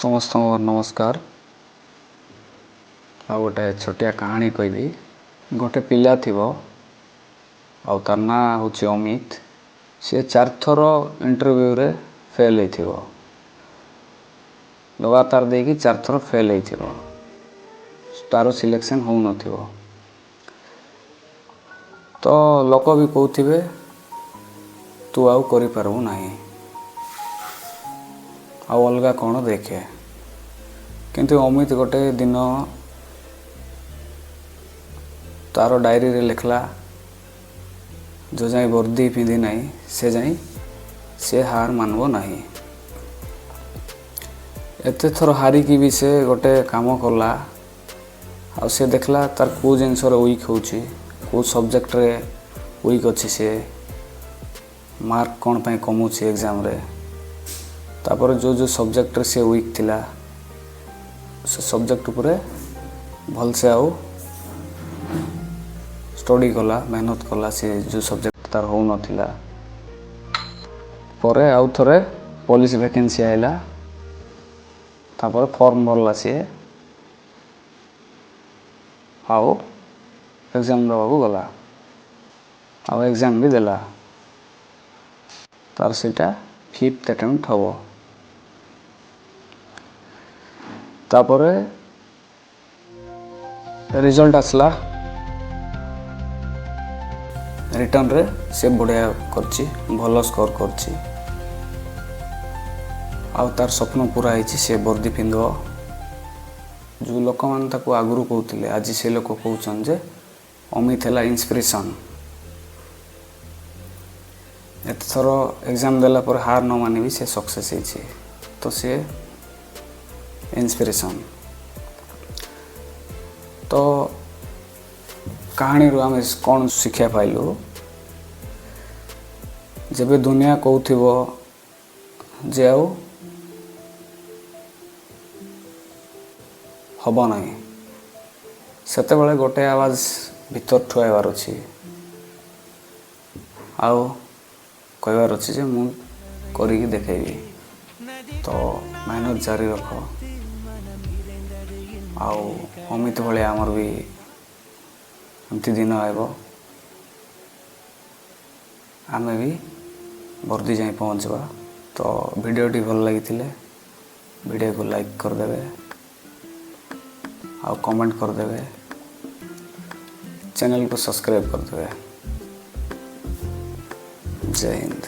समस्त नमस्कार। आ गोटे छोटिया कहानी कहबी। गोटे पिला थिबो आ तार ना होची अमित। से 4 थर इंटरव्यू रे फेल हेथिबो। लगातार देकी 4 थर फेल हेथिबो। तारो सिलेक्शन हो नथिबो। तो लोक भी कहथिबे तू आउ करि परबो नाही, आ अलगा कोन देखे। किंतु अमित गोटे दिन तारो डायरी रे लिखला जो जाई वर्दी पिंधि नहीं से जाई से हार मानबो नहीं। एते थर हारी की भी से गोटे काम कला आ से देखला तार को जिनस रे वीक होची, को सब्जेक्ट रे वीक अछि, से मार्क कोन पय कमउची एग्जाम रे। तापर जो जो सब्जेक्ट रे से वीक थिला से सब्जेक्ट उपरे भल से आउ स्टडी कला, मेहनत कला। से जो सब्जेक्ट तार हो नथिला परे आउ थरे पुलिस वैकेंसी आइला। तापर फॉर्म भरला से आउ एग्जाम दबाबू गला। आउ एग्जाम भी देला। तार सेटा 5th अटेम्प्ट हबो। तापर रिजल्ट आसला। रिटर्न रे से बढ़िया करची, भलो स्कोर करची। आउ तार स्वप्न पूरा होईची, से वर्दी पिंधो। जो लोक मान ताको आगुरु कहउतिले आज से लोक कहउछन जे अमित हैला इंस्पिरेशन। एत थरो एग्जाम देला पर हार न मानी भी से सक्सेस होईची। तो से इंस्पिरेशन। तो कहानी रो हम कौन शिक्षा पाइलु, जब दुनिया कहउथिबो जे आउ हबो नहीं, सेते बेले गोटे आवाज भीतर ठुआइबार अछि। आउ कहबार अछि जे मु करिक देखेबी। तो मेहनत जारी रखो। आउ अमित भले आमर भी एमती दिन आइबो, आमे भी वर्दी जाई पहुँचबा। तो वीडियोटी भल लगी वीडियो को लाइक कर देबे, आउ कमेंट कर देबे, चैनल को सब्सक्राइब कर देबे। जय हिंद।